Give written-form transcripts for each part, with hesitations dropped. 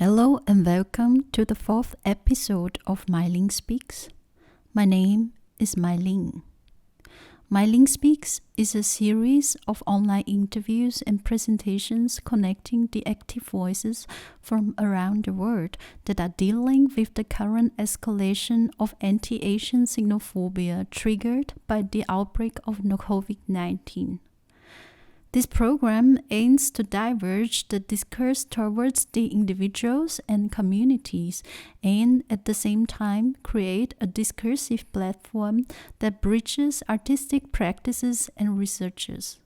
Hello and welcome to the fourth episode of Mai Ling Speaks. My name is Mai Ling. Mai Ling Speaks is a series of online interviews and presentations connecting the active voices from around the world that are dealing with the current escalation of anti-Asian xenophobia triggered by the outbreak of COVID-19. This program aims to diverge the discourse towards the individuals and communities and at the same time create a discursive platform that bridges artistic practices and researches.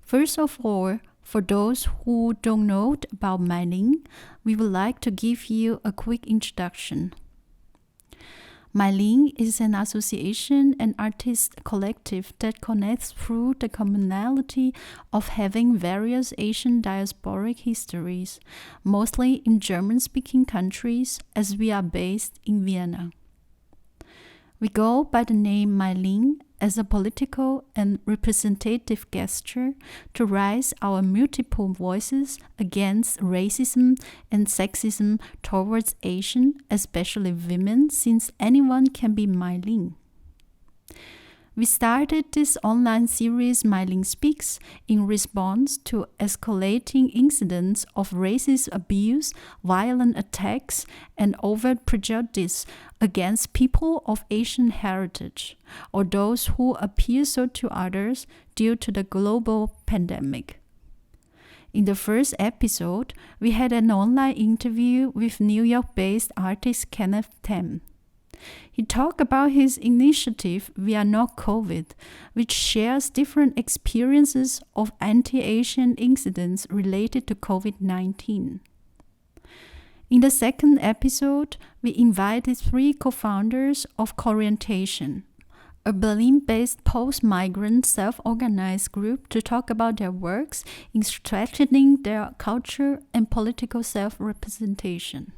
First of all, for those who don't know about Mai Ling, we would like to give you a quick introduction. Mai Ling is an association and artist collective that connects through the commonality of having various Asian diasporic histories, mostly in German-speaking countries, as we are based in Vienna. We go by the name Mai Ling as a political and representative gesture to raise our multiple voices against racism and sexism towards Asian, especially women, since anyone can be Mai Ling. We started this online series Mai Ling Speaks in response to escalating incidents of racist abuse, violent attacks, and overt prejudice against people of Asian heritage, or those who appear so to others due to the global pandemic. In the first episode, we had an online interview with New York-based artist Kenneth Tam. He talked about his initiative We Are Not COVID, which shares different experiences of anti-Asian incidents related to COVID-19. In the second episode, we invited three co-founders of Corientation, a Berlin-based post-migrant self-organized group to talk about their works in strengthening their culture and political self-representation.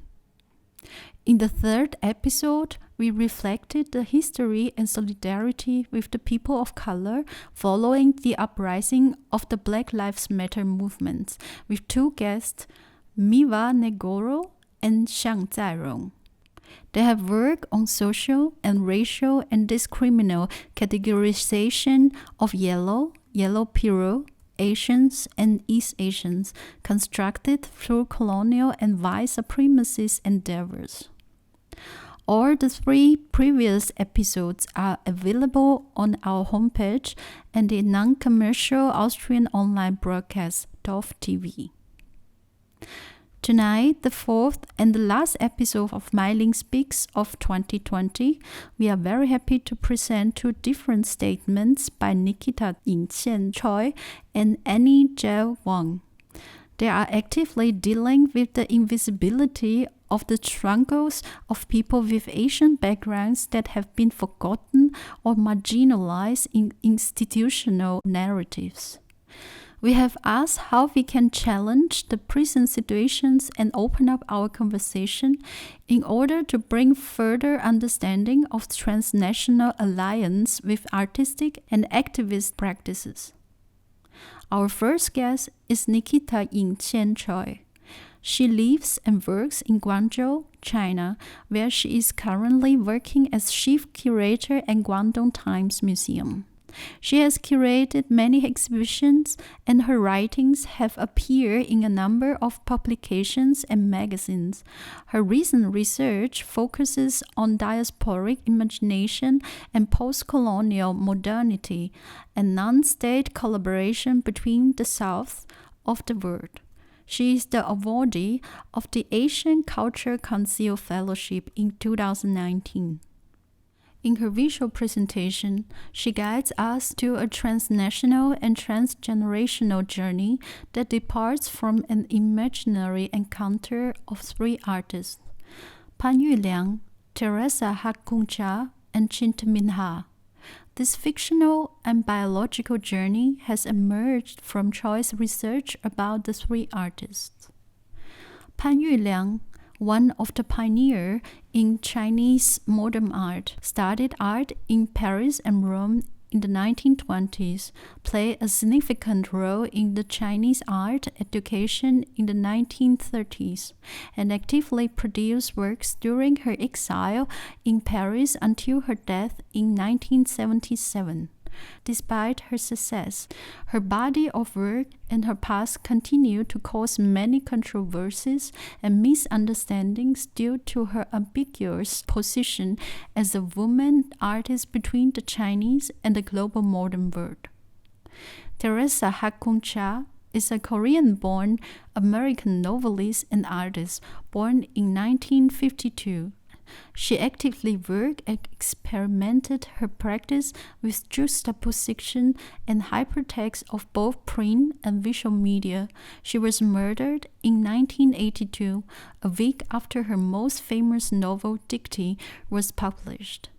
In the third episode, we reflected the history and solidarity with the people of color following the uprising of the Black Lives Matter movements with two guests, Miwa Negoro and Xiang Zairong. They have worked on social and racial and discriminal categorization of yellow people, Asians, and East Asians, constructed through colonial and white supremacist endeavors. All the three previous episodes are available on our homepage and the non-commercial Austrian online broadcast DOF TV. Tonight, the fourth and the last episode of Mai Ling Speaks of 2020, we are very happy to present two different statements by Nikita, Yinqqian, Choi, and Jael. They are actively dealing with the invisibility of the struggles of people with Asian backgrounds that have been forgotten or marginalized in institutional narratives. We have asked how we can challenge the present situations and open up our conversation in order to bring further understanding of transnational alliance with artistic and activist practices. Our first guest is Nikita Yinqqian Choi. She lives and works in Guangzhou, China, where she is currently working as chief curator at Guangdong Times Museum. She has curated many exhibitions, and her writings have appeared in a number of publications and magazines. Her recent research focuses on diasporic imagination and post-colonial modernity and non-state collaboration between the South of the world. She is the awardee of the Asian Culture Council Fellowship in 2019. In her visual presentation, she guides us to a transnational and transgenerational journey that departs from an imaginary encounter of three artists, Pan Yuliang, Teresa Hakuncha, and Chintamin Ha. This fictional and biological journey has emerged from Choi's research about the three artists. Pan Yuliang, one of the pioneers in Chinese modern art, studied art in Paris and Rome in the 1920s played a significant role in the Chinese art education in the 1930s and actively produced works during her exile in Paris until her death in 1977. Despite her success, her body of work and her past continue to cause many controversies and misunderstandings due to her ambiguous position as a woman artist between the Chinese and the global modern world. Teresa Hakun-cha is a Korean-born American novelist and artist born in 1952. She actively worked and experimented her practice with juxtaposition and hypertext of both print and visual media. She was murdered in 1982, a week after her most famous novel Dictee was published.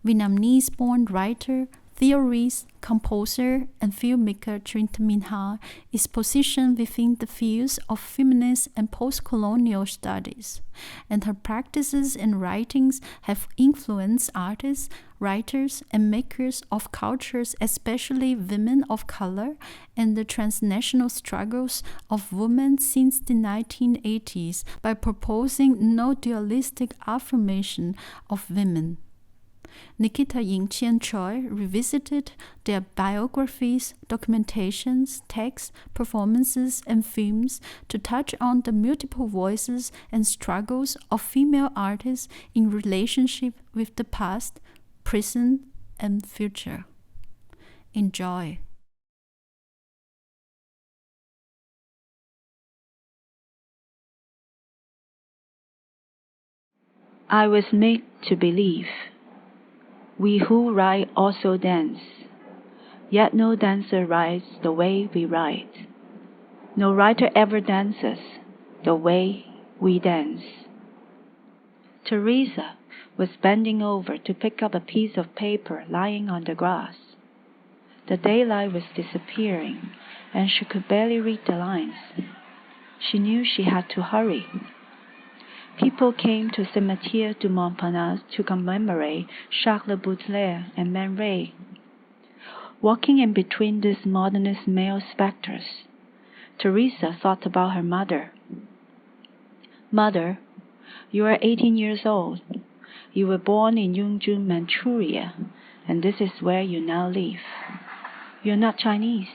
Vietnamese-born writer, theorist, composer, and filmmaker Trinh Minh Ha is positioned within the fields of feminist and post-colonial studies, and her practices and writings have influenced artists, writers, and makers of cultures, especially women of color, and the transnational struggles of women since the 1980s by proposing no dualistic affirmation of women. Nikita, Yinqqian, and Choi revisited their biographies, documentations, texts, performances, and films to touch on the multiple voices and struggles of female artists in relationship with the past, present, and future. Enjoy. I was made to believe. We who write also dance, yet no dancer writes the way we write. No writer ever dances the way we dance. Teresa was bending over to pick up a piece of paper lying on the grass. The daylight was disappearing, and she could barely read the lines. She knew she had to hurry. People came to Cimetière du Montparnasse to commemorate Charles Baudelaire and Man Ray. Walking in between these modernist male specters, Teresa thought about her mother. Mother, you are 18 years old. You were born in Yinqqian, Manchuria, and this is where you now live. You're not Chinese.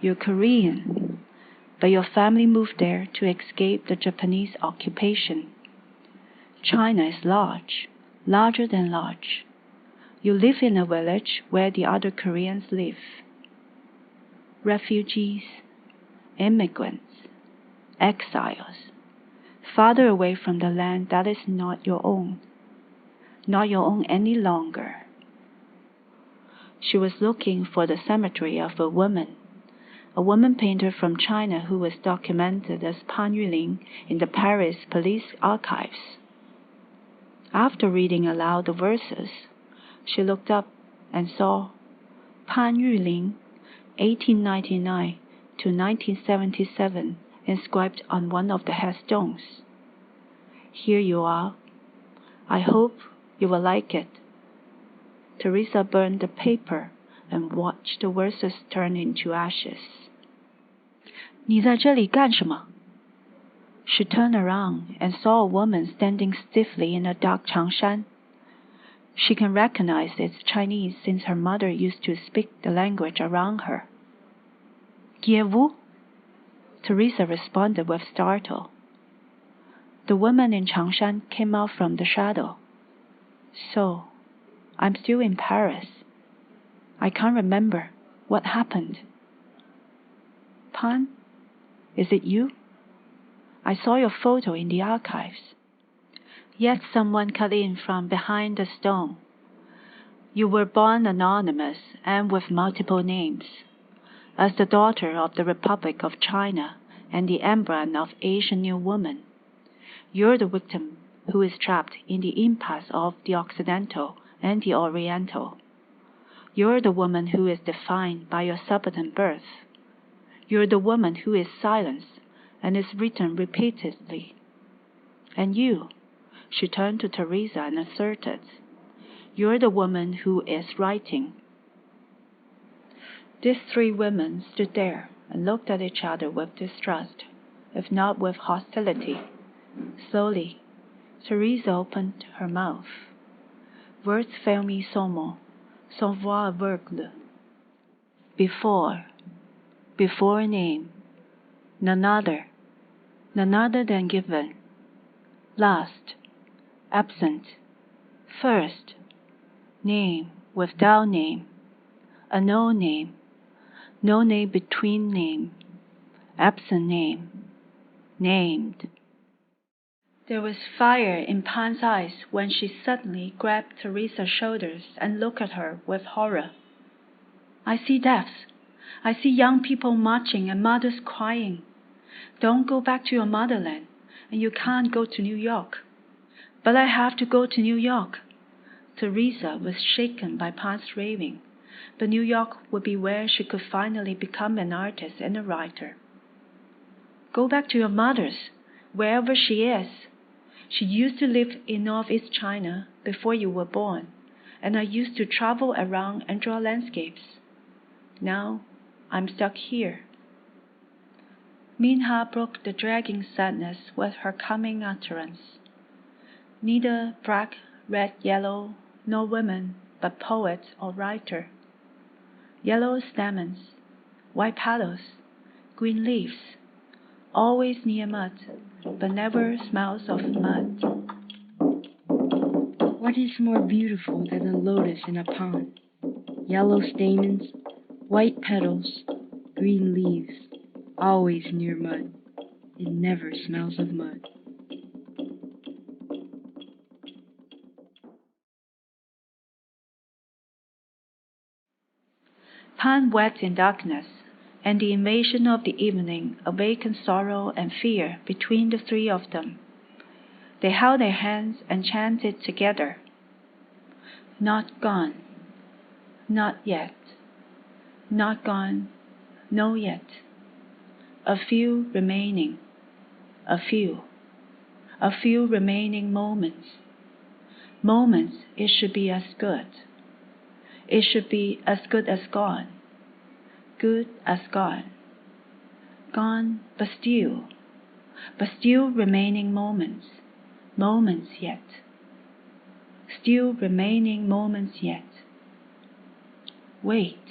You're Korean. But your family moved there to escape the Japanese occupation. China is large, larger than large. You live in a village where the other Koreans live. Refugees, immigrants, exiles, farther away from the land that is not your own any longer. She was looking for the cemetery of a woman painter from China who was documented as Pan Yuling in the Paris police archives. After reading aloud the verses, she looked up and saw Pan Yuling, 1899 to 1977, inscribed on one of the headstones. Here you are. I hope you will like it. Teresa burned the paper and watched the verses turn into ashes. 你在这里干什么? She turned around and saw a woman standing stiffly in a dark changshan. She can recognize it's Chinese since her mother used to speak the language around her. Gievu? Teresa responded with startle. The woman in changshan came out from the shadow. So, I'm still in Paris. I can't remember what happened. Pan, is it you? I saw your photo in the archives. Yet someone cut in from behind the stone. You were born anonymous and with multiple names. As the daughter of the Republic of China and the emblem of Asian New Woman, you're the victim who is trapped in the impasse of the Occidental and the Oriental. You're the woman who is defined by your subaltern birth. You're the woman who is silenced and is written repeatedly. And you, she turned to Teresa and asserted, you're the woman who is writing. These three women stood there and looked at each other with distrust, if not with hostility. Slowly, Teresa opened her mouth. Words fail me seulement, sans voix aveugle. Before name, none other than given. Last, absent. First, name without name, a no name between name, absent name, named. There was fire in Pan's eyes when she suddenly grabbed Teresa's shoulders and looked at her with horror. I see deaths. I see young people marching and mothers crying. Don't go back to your motherland, and you can't go to New York. But I have to go to New York. Teresa was shaken by Pan's raving, but New York would be where she could finally become an artist and a writer. Go back to your mother's, wherever she is. She used to live in Northeast China before you were born, and I used to travel around and draw landscapes. Now, I'm stuck here. Minha broke the dragging sadness with her coming utterance. Neither black, red, yellow, nor women, but poet or writer. Yellow stamens, white petals, green leaves, always near mud, but never smells of mud. What is more beautiful than a lotus in a pond? Yellow stamens, white petals, green leaves, always near mud. It never smells of mud. Pan wept in darkness, and the invasion of the evening awakened sorrow and fear between the three of them. They held their hands and chanted together. Not gone, not yet. Not gone, no yet. A few remaining, a few remaining moments. Moments, it should be as good. It should be as good as gone. Good as gone. Gone, but still remaining moments. Moments yet. Still remaining moments yet. Wait.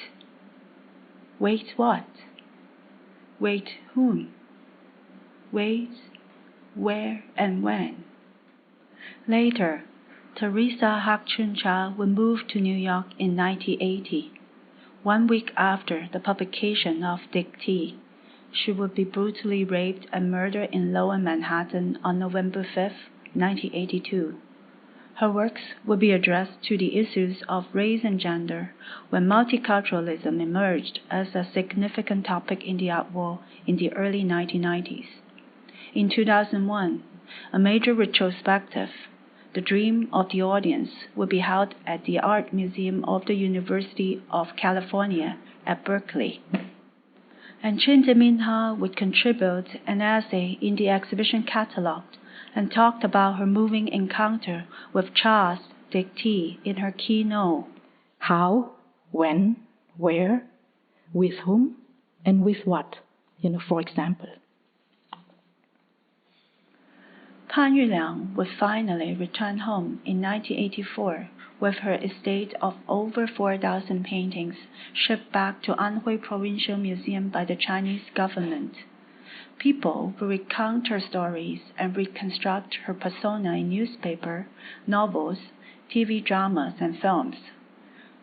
Wait what? Wait whom? Wait where and when? Later, Teresa Hak-Chun-Cha would move to New York in 1980. 1 week after the publication of Dick T, she would be brutally raped and murdered in Lower Manhattan on November 5, 1982. Her works would be addressed to the issues of race and gender when multiculturalism emerged as a significant topic in the art world in the early 1990s. In 2001, a major retrospective, The Dream of the Audience, would be held at the Art Museum of the University of California at Berkeley. And Chin Minha would contribute an essay in the exhibition catalog and talked about her moving encounter with Charles Dick T in her keynote. How, when, where, with whom, and with what, for example. Pan Yuliang would finally return home in 1984 with her estate of over 4,000 paintings shipped back to Anhui Provincial Museum by the Chinese government. People will recount her stories and reconstruct her persona in newspaper, novels, TV dramas, and films.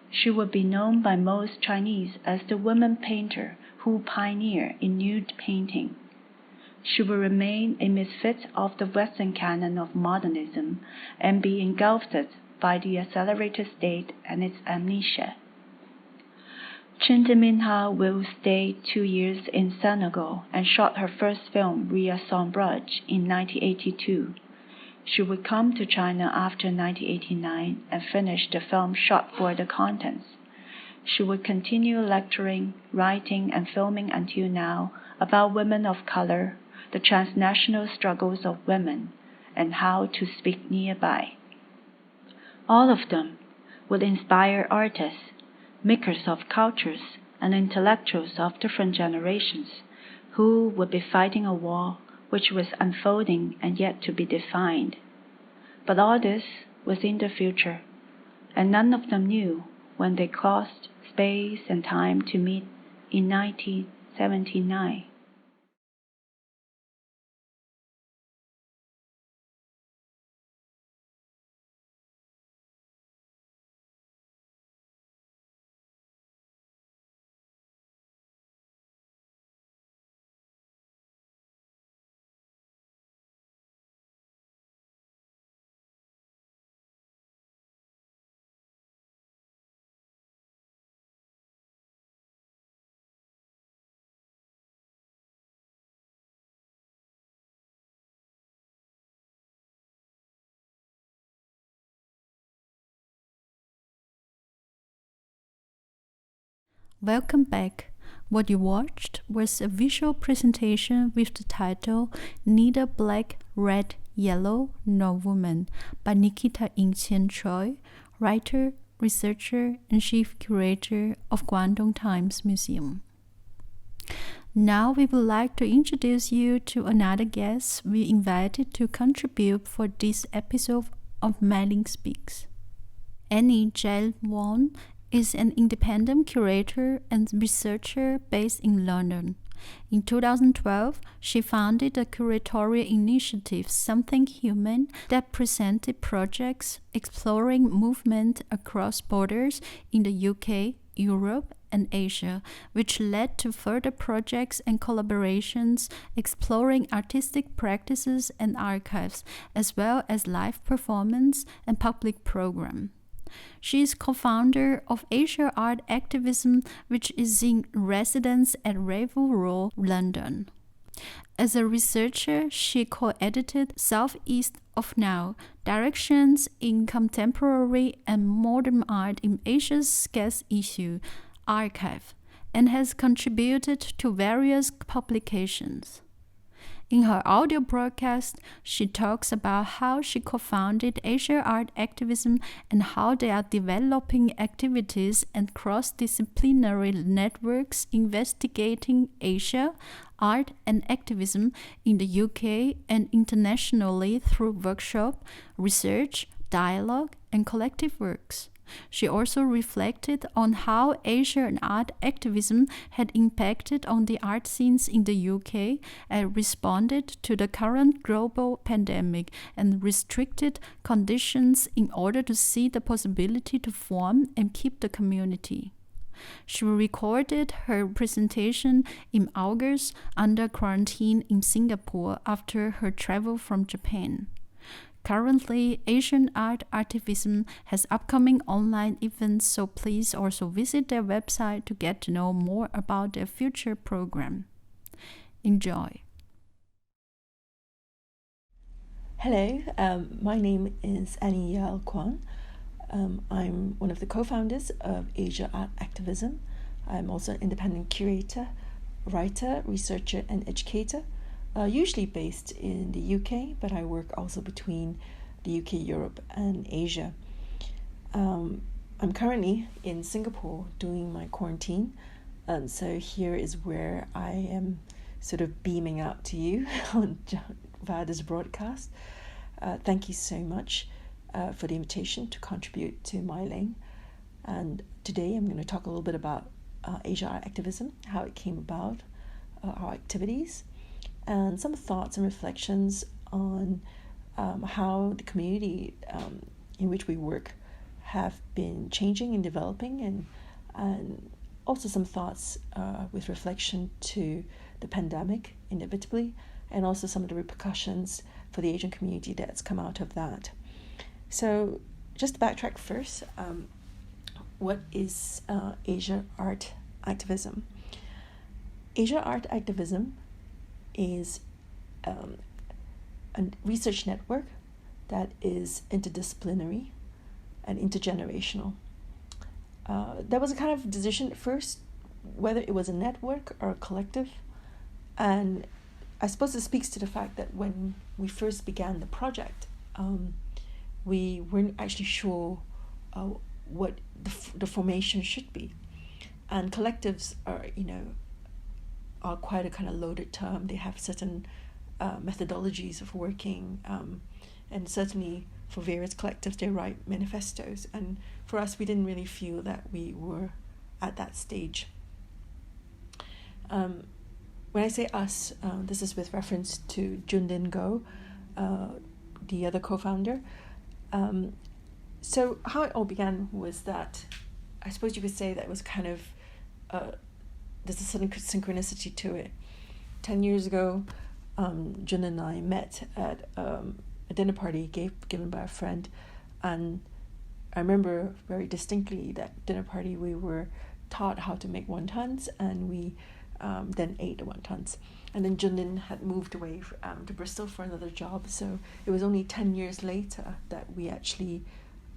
She would be known by most Chinese as the woman painter who pioneered in nude painting. She will remain a misfit of the Western canon of modernism and be engulfed by the accelerated state and its amnesia. Chin Minha will stay 2 years in Senegal and shot her first film, Ria Sombrage, in 1982. She would come to China after 1989 and finish the film shot for the contents. She would continue lecturing, writing, and filming until now about women of color, the transnational struggles of women, and how to speak nearby. All of them would inspire artists, makers of cultures, and intellectuals of different generations who would be fighting a war which was unfolding and yet to be defined. But all this was in the future, and none of them knew when they crossed space and time to meet in 1979. Welcome back. What you watched was a visual presentation with the title Neither Black, Red, Yellow, Nor Woman by Nikita Yinqqian Choi, writer, researcher, and chief curator of Guangdong Times Museum. Now we would like to introduce you to another guest we invited to contribute for this episode of Mai Ling Speaks. Jael is an independent curator and researcher based in London. In 2012, she founded a curatorial initiative, Something Human, that presented projects exploring movement across borders in the UK, Europe, and Asia, which led to further projects and collaborations exploring artistic practices and archives, as well as live performance and public program. She is co-founder of Asia-Art-Activism, which is in residence at Ravel Row, London. As a researcher, she co-edited Southeast of Now, Directions in Contemporary and Modern Art in Asia's Scarce Issue, Archive, and has contributed to various publications. In her audio broadcast, she talks about how she co-founded Asia-Art-Activism and how they are developing activities and cross-disciplinary networks investigating Asia, art, and activism in the UK and internationally through workshop, research, dialogue, and collective works. She also reflected on how Asia and art activism had impacted on the art scenes in the UK and responded to the current global pandemic and restricted conditions in order to see the possibility to form and keep the community. She recorded her presentation in August under quarantine in Singapore after her travel from Japan. Currently, Asian Art Activism has upcoming online events, so please also visit their website to get to know more about their future program. Enjoy. Hello, my name is Jael Kwan. I'm one of the co-founders of Asia-Art-Activism. I'm also an independent curator, writer, researcher, and educator. Usually based in the UK, but I work also between the UK, Europe, and Asia. I'm currently in Singapore doing my quarantine, and so here is where I am sort of beaming out to you via this broadcast. Thank you so much for the invitation to contribute to Mai Ling. And today I'm going to talk a little bit about Asia-Art-Activism, how it came about, our activities, and some thoughts and reflections on how the community in which we work have been changing and developing, and also some thoughts with reflection to the pandemic inevitably, and also some of the repercussions for the Asian community that's come out of that. So just to backtrack first, what is Asia-Art-Activism? Asia-Art-Activism is a research network that is interdisciplinary and intergenerational. There was a kind of decision at first whether it was a network or a collective, and I suppose it speaks to the fact that when we first began the project, we weren't actually sure what the formation should be. And collectives are quite a kind of loaded term. They have certain methodologies of working, and certainly for various collectives they write manifestos, and for us we didn't really feel that we were at that stage. When I say us, this is with reference to Junlin Go, the other co-founder. So how it all began was that, I suppose you could say that it was kind of, there's a certain synchronicity to it. 10 years ago, Jun and I met at a dinner party given by a friend, and I remember very distinctly that dinner party we were taught how to make wontons, and we then ate the wontons. And then Junlin had moved away to Bristol for another job, so it was only 10 years later that we actually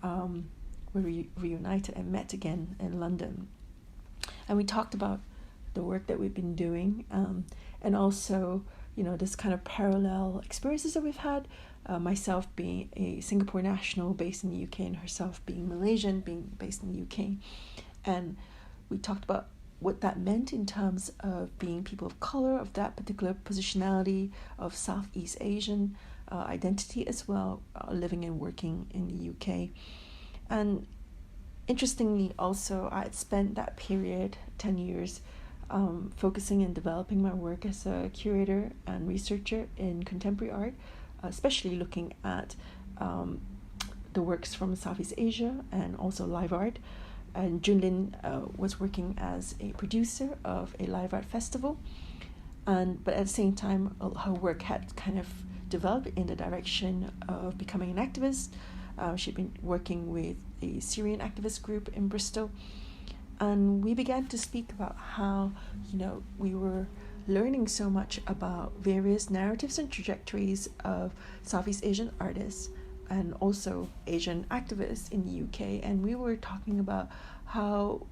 were reunited and met again in London. And we talked about the work that we've been doing, and also, this kind of parallel experiences that we've had, myself being a Singapore national based in the UK and herself being Malaysian, being based in the UK. And we talked about what that meant in terms of being people of color, of that particular positionality of Southeast Asian identity as well, living and working in the UK. And interestingly also, I had spent that period, 10 years, focusing and developing my work as a curator and researcher in contemporary art, especially looking at the works from Southeast Asia and also live art. And Junlin was working as a producer of a live art festival, but at the same time her work had kind of developed in the direction of becoming an activist. She'd been working with a Syrian activist group in Bristol, and we began to speak about how we were learning so much about various narratives and trajectories of Southeast Asian artists and also Asian activists in the UK. And we were talking about how,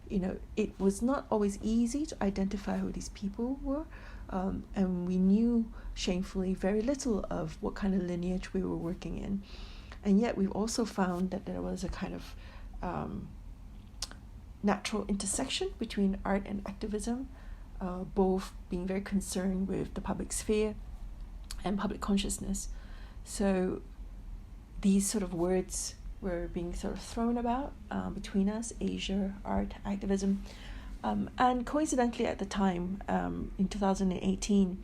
it was not always easy to identify who these people were. And we knew, shamefully, very little of what kind of lineage we were working in. And yet we've also found that there was a kind of natural intersection between art and activism, both being very concerned with the public sphere and public consciousness. So these sort of words were being sort of thrown about between us, Asia, art, activism. And coincidentally at the time, in 2018,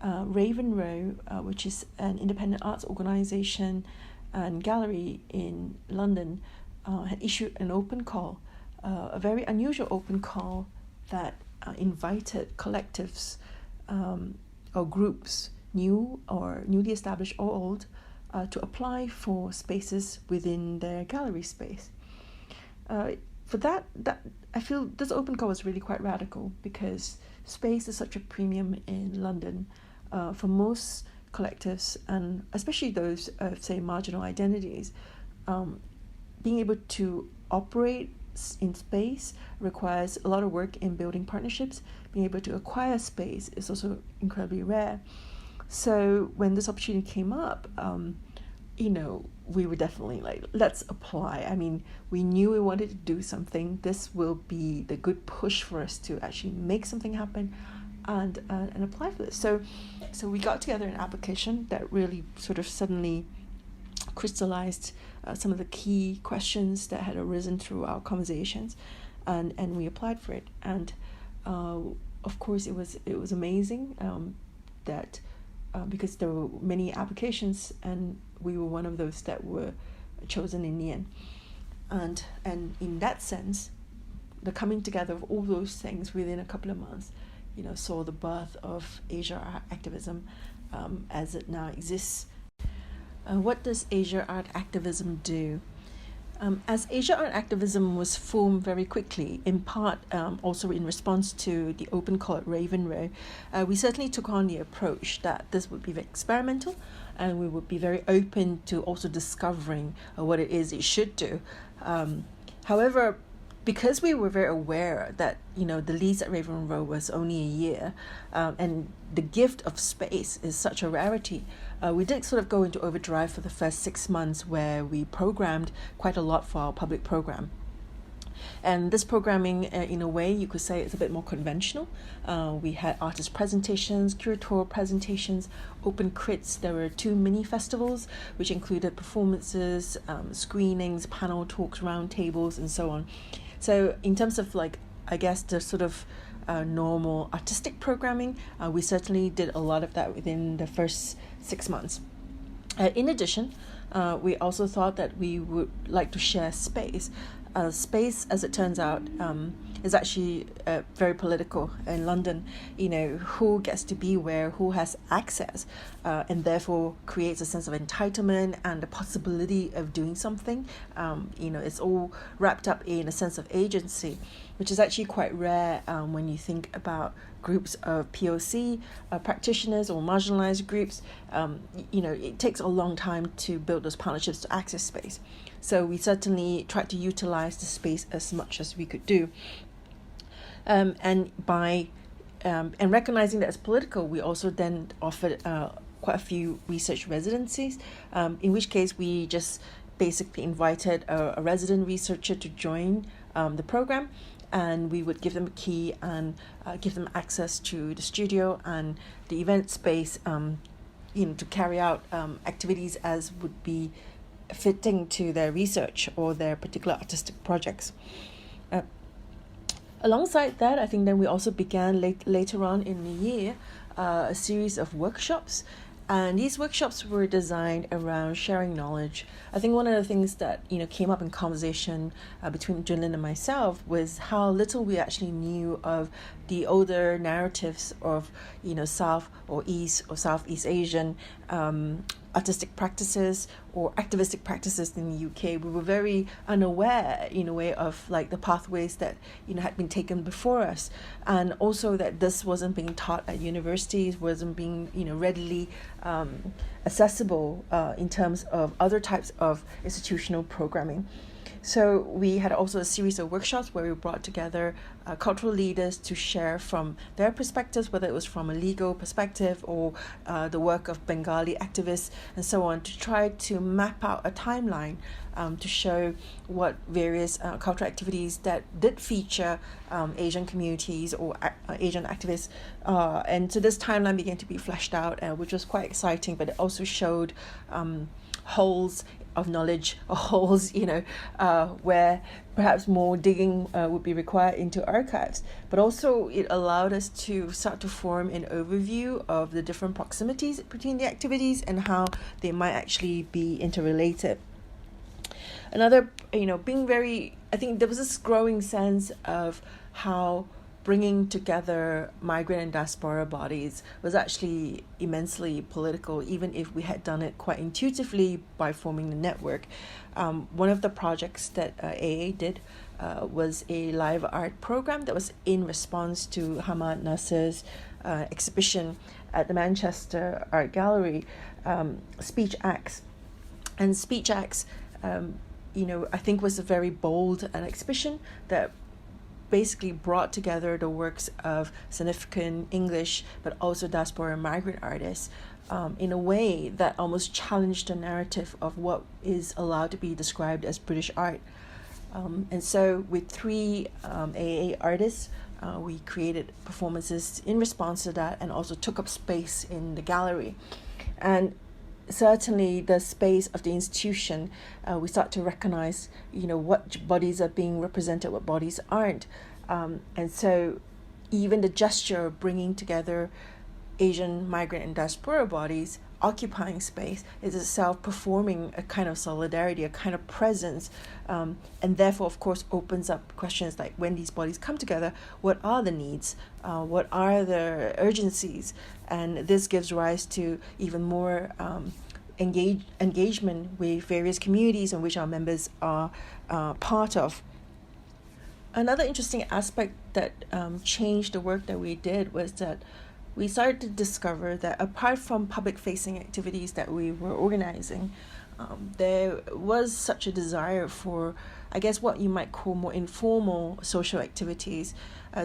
Raven Row, which is an independent arts organization and gallery in London, had issued an open call, a very unusual open call that invited collectives or groups, new or newly established or old, to apply for spaces within their gallery space. For that I feel this open call was really quite radical, because space is such a premium in London for most collectives, and especially those of, say, marginal identities. Being able to operate in space requires a lot of work in building partnerships. Being able to acquire space is also incredibly rare. So when this opportunity came up, we were definitely like, let's apply. I mean, we knew we wanted to do something. This will be the good push for us to actually make something happen and apply for this. So we got together an application that really sort of suddenly crystallized some of the key questions that had arisen through our conversations, and we applied for it. And of course it was amazing that because there were many applications, and we were one of those that were chosen in the end. And in that sense, the coming together of all those things within a couple of months, saw the birth of Asia-Art-Activism as it now exists. What does Asia-Art-Activism do? As Asia-Art-Activism was formed very quickly, in part also in response to the open call at Raven Row, we certainly took on the approach that this would be very experimental, and we would be very open to also discovering what it is it should do. However, because we were very aware that the lease at Raven Row was only a year, and the gift of space is such a rarity, we did sort of go into overdrive for the first 6 months, where we programmed quite a lot for our public program. And this programming, in a way, you could say it's a bit more conventional. We had artist presentations, curatorial presentations, open crits. There were 2 mini festivals, which included performances, screenings, panel talks, round tables, and so on. So in terms of I guess the sort of normal artistic programming, we certainly did a lot of that within the first 6 months. In addition, we also thought that we would like to share space. Space, as it turns out, is actually very political in London. Who gets to be where, who has access, and therefore creates a sense of entitlement and the possibility of doing something. It's all wrapped up in a sense of agency, which is actually quite rare when you think about groups of POC practitioners or marginalized groups. It takes a long time to build those partnerships to access space. So we certainly tried to utilize the space as much as we could do. And recognizing that it's political, we also then offered quite a few research residencies, in which case we just basically invited a resident researcher to join the program, and we would give them a key and give them access to the studio and the event space, to carry out activities as would be fitting to their research or their particular artistic projects. Alongside that, I think then we also began later on in the year a series of workshops. And these workshops were designed around sharing knowledge. I think one of the things that came up in conversation between Junlin and myself was how little we actually knew of the older narratives of South or East or Southeast Asian artistic practices or activistic practices in the UK. We were very unaware in a way of the pathways that had been taken before us, and also that this wasn't being taught at universities, wasn't being readily accessible in terms of other types of institutional programming. So we had also a series of workshops where we brought together cultural leaders to share from their perspectives, whether it was from a legal perspective or the work of Bengali activists and so on, to try to map out a timeline to show what various cultural activities that did feature Asian communities or Asian activists. And so this timeline began to be fleshed out, which was quite exciting, but it also showed holes of knowledge, or holes, where perhaps more digging would be required into archives. But also it allowed us to start to form an overview of the different proximities between the activities and how they might actually be interrelated. Another, I think there was this growing sense of how bringing together migrant and diaspora bodies was actually immensely political, even if we had done it quite intuitively by forming the network. One of the projects that AA did was a live art program that was in response to Hamad Nasser's exhibition at the Manchester Art Gallery, Speech Acts. And Speech Acts, I think was a very bold exhibition that basically brought together the works of significant English but also diaspora and migrant artists in a way that almost challenged the narrative of what is allowed to be described as British art. And so with 3 AA artists, we created performances in response to that and also took up space in the gallery. And certainly the space of the institution, we start to recognize, what bodies are being represented, what bodies aren't. And so even the gesture of bringing together Asian, migrant, and diaspora bodies occupying space is itself performing a kind of solidarity, a kind of presence, and therefore, of course, opens up questions like, when these bodies come together, what are the needs? What are the urgencies? And this gives rise to even more engagement with various communities in which our members are part of. Another interesting aspect that changed the work that we did was that we started to discover that apart from public-facing activities that we were organizing, there was such a desire for, I guess, what you might call more informal social activities.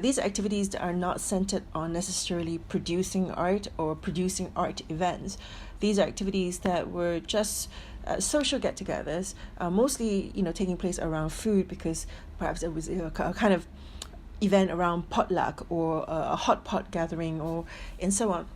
These activities that are not centered on necessarily producing art or producing art events. These are activities that were just social get-togethers, mostly taking place around food, because perhaps it was a kind of event around potluck or a hot pot gathering and so on.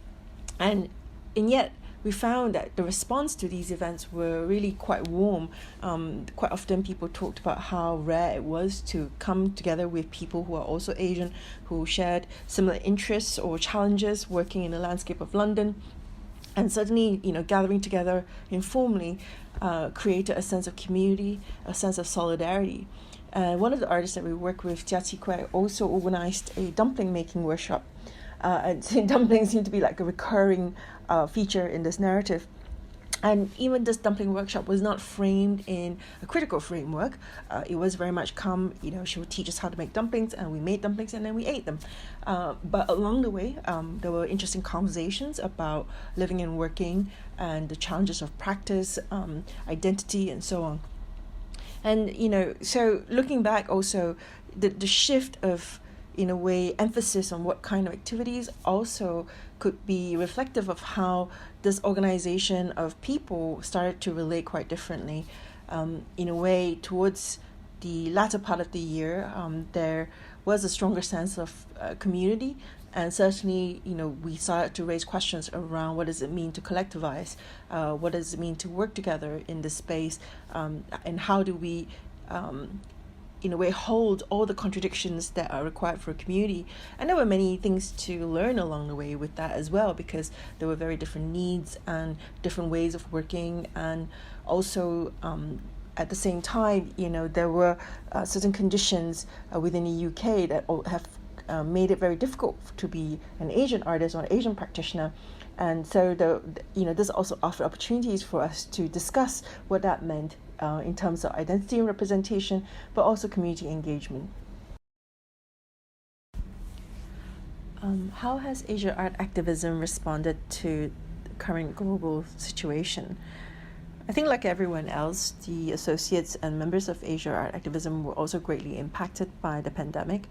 And yet we found that the response to these events were really quite warm. Quite often people talked about how rare it was to come together with people who are also Asian, who shared similar interests or challenges working in the landscape of London. And suddenly, gathering together informally created a sense of community, a sense of solidarity. One of the artists that we work with, Choi, also organized a dumpling making workshop. And dumplings seem to be like a recurring feature in this narrative. And even this dumpling workshop was not framed in a critical framework. It was very much she would teach us how to make dumplings, and we made dumplings and then we ate them. But along the way, there were interesting conversations about living and working and the challenges of practice, identity, and so on. And, so looking back also, the shift of, in a way, emphasis on what kind of activities also could be reflective of how this organization of people started to relate quite differently. In a way, towards the latter part of the year, there was a stronger sense of community. And certainly, we started to raise questions around what does it mean to collectivize? What does it mean to work together in this space? And how do we, in a way, hold all the contradictions that are required for a community? And there were many things to learn along the way with that as well, because there were very different needs and different ways of working. And also, at the same time, there were certain conditions within the UK that have made it very difficult to be an Asian artist or an Asian practitioner. And so this also offered opportunities for us to discuss what that meant in terms of identity and representation, but also community engagement. How has Asia-Art-Activism responded to the current global situation? I think, like everyone else, the associates and members of Asia-Art-Activism were also greatly impacted by the pandemic.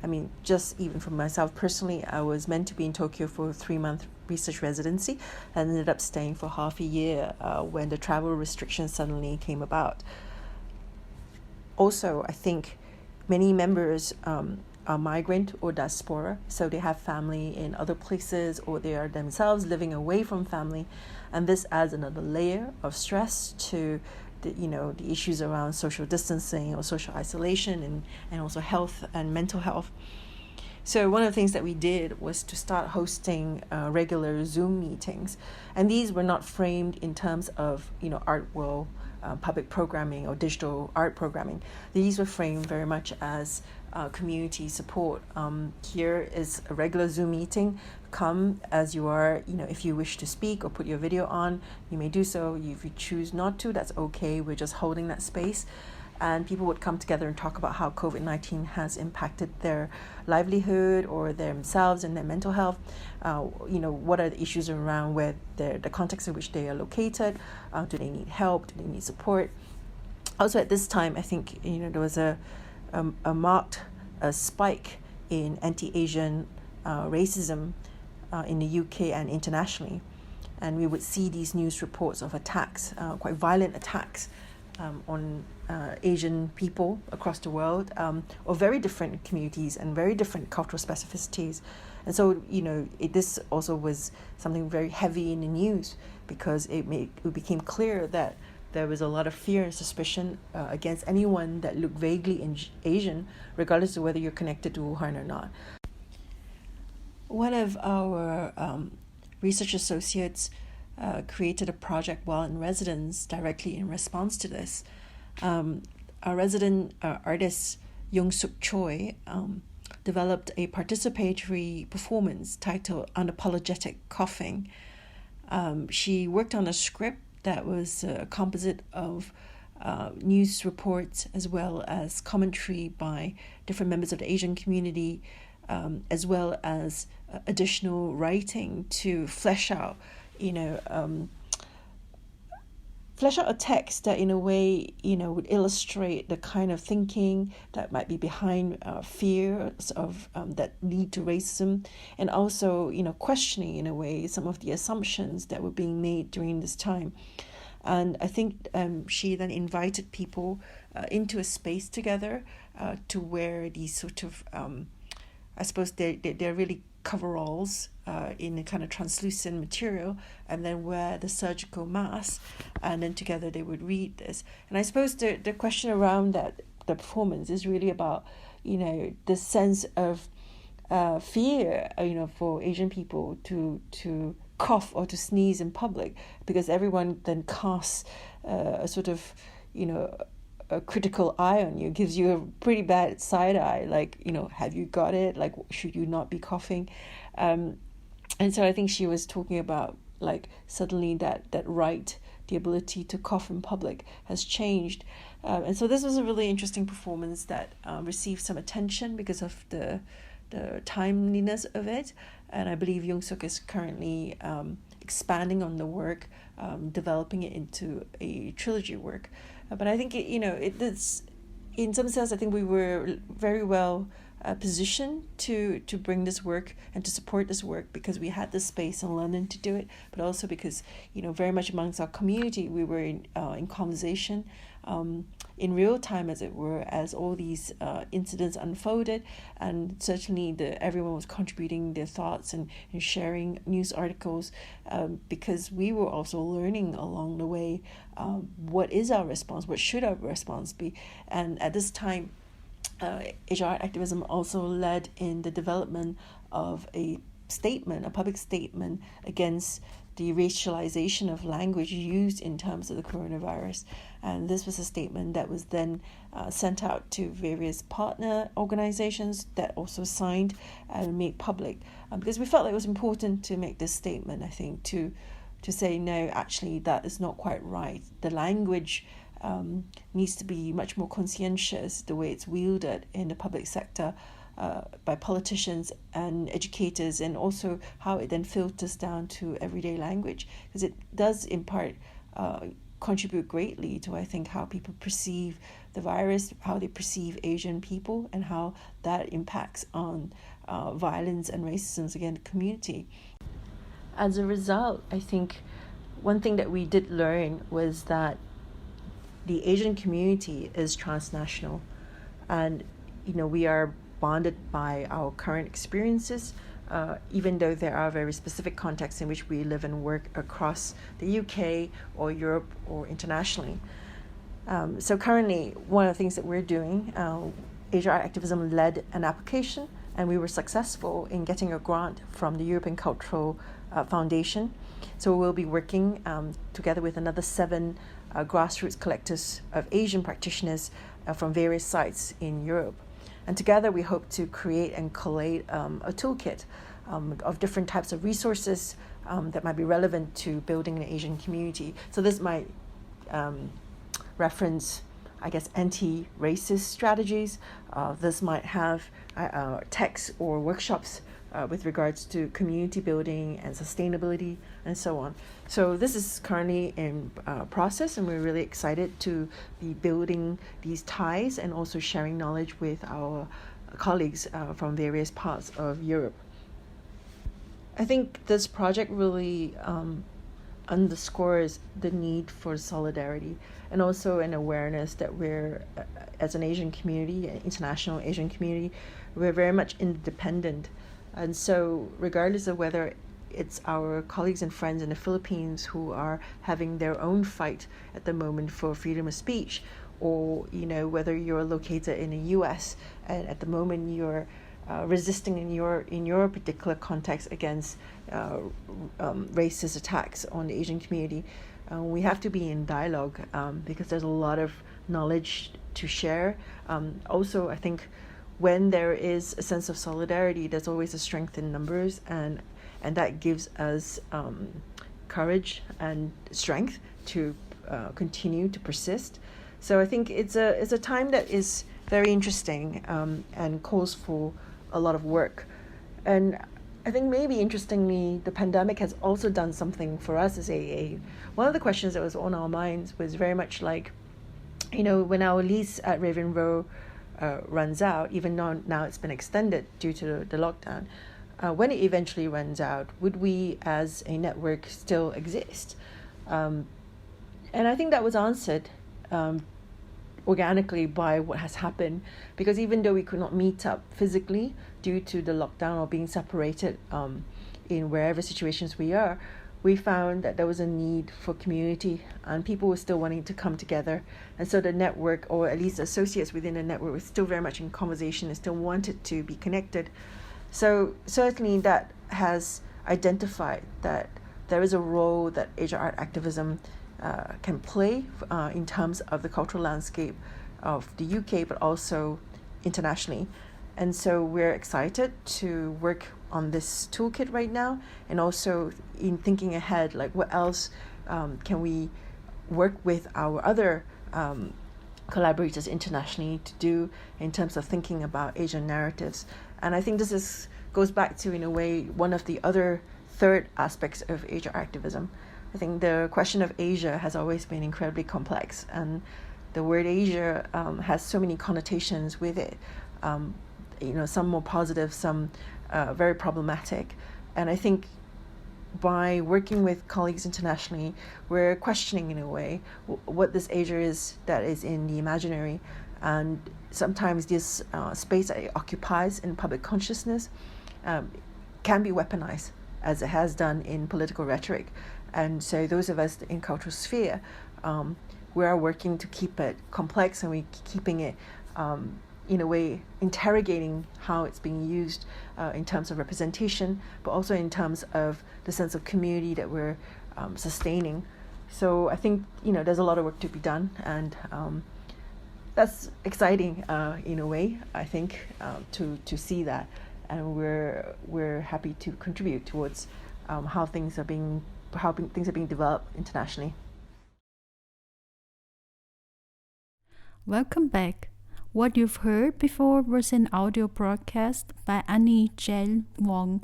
I mean, just even for myself personally, I was meant to be in Tokyo for a 3-month research residency and ended up staying for half a year when the travel restrictions suddenly came about. Also, I think many members are migrant or diaspora, so they have family in other places or they are themselves living away from family, and this adds another layer of stress to the issues around social distancing or social isolation and also health and mental health. So one of the things that we did was to start hosting regular Zoom meetings, and these were not framed in terms of art world public programming or digital art programming. These were framed very much as community support. Here is a regular Zoom meeting. Come as you are. If you wish to speak or put your video on, you may do so. If you choose not to, that's okay. We're just holding that space. And people would come together and talk about how COVID-19 has impacted their livelihood or themselves and their mental health. What are the issues around where the context in which they are located? Do they need help? Do they need support? Also, at this time, I think there was a marked spike in anti-Asian racism in the UK and internationally, and we would see these news reports of attacks, quite violent attacks on Asian people across the world, or very different communities and very different cultural specificities. And so, this also was something very heavy in the news, because it became clear that there was a lot of fear and suspicion against anyone that looked vaguely Asian, regardless of whether you're connected to Wuhan or not. One of our research associates created a project while in residence directly in response to this. Our resident artist, Choi, developed a participatory performance titled Unapologetic Coughing. She worked on a script that was a composite of news reports as well as commentary by different members of the Asian community, as well as additional writing to flesh out a text that in a way, would illustrate the kind of thinking that might be behind fears of that lead to racism, and also, questioning in a way some of the assumptions that were being made during this time. And I think she then invited people into a space together to wear these sort of, I suppose they're really coveralls in a kind of translucent material, and then wear the surgical mask, and then together they would read this. And I suppose the question around the performance is really about, the sense of fear, for Asian people to cough or to sneeze in public, because everyone then casts a sort of, a critical eye on you, gives you a pretty bad side eye, like, have you got it? Like, should you not be coughing? And so I think she was talking about, like, suddenly that right, the ability to cough in public has changed. And so this was a really interesting performance that received some attention because of the timeliness of it. And I believe Young-suk is currently expanding on the work, developing it into a trilogy work. But I think it's in some sense, I think we were very well positioned to bring this work and to support this work, because we had the space in London to do it, but also because very much amongst our community we were in conversation in real time, as it were, as all these incidents unfolded, and certainly everyone was contributing their thoughts and sharing news articles, because we were also learning along the way what is our response, what should our response be. And at this time, Asia-Art-Activism also led in the development of a public statement against the racialization of language used in terms of the coronavirus. And this was a statement that was then sent out to various partner organizations that also signed and made public, because we felt it was important to make this statement, I think, to say, no, actually, that is not quite right. The language needs to be much more conscientious, the way it's wielded in the public sector by politicians and educators, and also how it then filters down to everyday language, because it does in part contribute greatly to, I think, how people perceive the virus, how they perceive Asian people, and how that impacts on violence and racism against the community. As a result, I think one thing that we did learn was that the Asian community is transnational, and we are bonded by our current experiences, even though there are very specific contexts in which we live and work across the UK or Europe or internationally. So currently, one of the things that we're doing, Asia-Art-Activism led an application, and we were successful in getting a grant from the European Cultural Foundation. So we'll be working together with another 7 grassroots collectors of Asian practitioners from various sites in Europe. And together we hope to create and collate a toolkit of different types of resources that might be relevant to building an Asian community. So this might reference, I guess, anti-racist strategies. This might have texts or workshops with regards to community building and sustainability and so on. So this is currently in process, and we're really excited to be building these ties and also sharing knowledge with our colleagues from various parts of Europe. I think this project really underscores the need for solidarity, and also an awareness that we're, as an Asian community, an international Asian community, we're very much independent. And so regardless of whether it's our colleagues and friends in the Philippines who are having their own fight at the moment for freedom of speech, or whether you're located in the US and at the moment you're resisting in your particular context against racist attacks on the Asian community, we have to be in dialogue because there's a lot of knowledge to share. Also, I think when there is a sense of solidarity, there's always a strength in numbers, and that gives us courage and strength to continue to persist. So I think it's a time that is very interesting and calls for a lot of work. And I think maybe interestingly, the pandemic has also done something for us as AA. One of the questions that was on our minds was very much like, when our lease at Raven Row runs out, even though now it's been extended due to the lockdown, when it eventually runs out, would we as a network still exist? And I think that was answered organically by what has happened, because even though we could not meet up physically due to the lockdown or being separated in wherever situations we are, we found that there was a need for community and people were still wanting to come together. And so the network, or at least associates within the network, were still very much in conversation and still wanted to be connected. So certainly that has identified that there is a role that Asia-Art-Activism can play in terms of the cultural landscape of the UK, but also internationally. And so we're excited to work on this toolkit right now, and also in thinking ahead, like what else can we work with our other collaborators internationally to do in terms of thinking about Asian narratives. And I think this goes back to, in a way, one of the other third aspects of Asia-Activism. I think the question of Asia has always been incredibly complex, and the word Asia has so many connotations with it. Some more positive, some very problematic. And I think by working with colleagues internationally, we're questioning, in a way, what this Asia is that is in the imaginary. And sometimes this space that it occupies in public consciousness can be weaponized, as it has done in political rhetoric. And so those of us in cultural sphere, we are working to keep it complex, and we're keeping it, in a way, interrogating how it's being used in terms of representation, but also in terms of the sense of community that we're sustaining. So I think, there's a lot of work to be done, and that's exciting in a way, I think, to see that. And we're happy to contribute towards how things are being developed internationally. Welcome back. What you've heard before was an audio broadcast by Annie Jael Wong,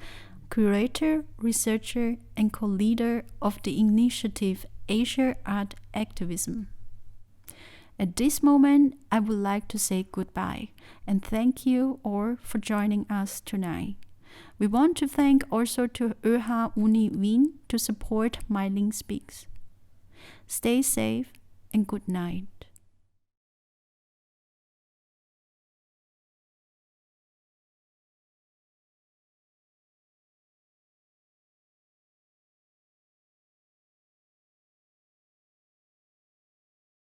curator, researcher, and co-leader of the initiative Asia-Art-Activism. At this moment, I would like to say goodbye and thank you all for joining us tonight. We want to thank also to ÖH Uni Wien to support Mai Ling Speaks. Stay safe and good night.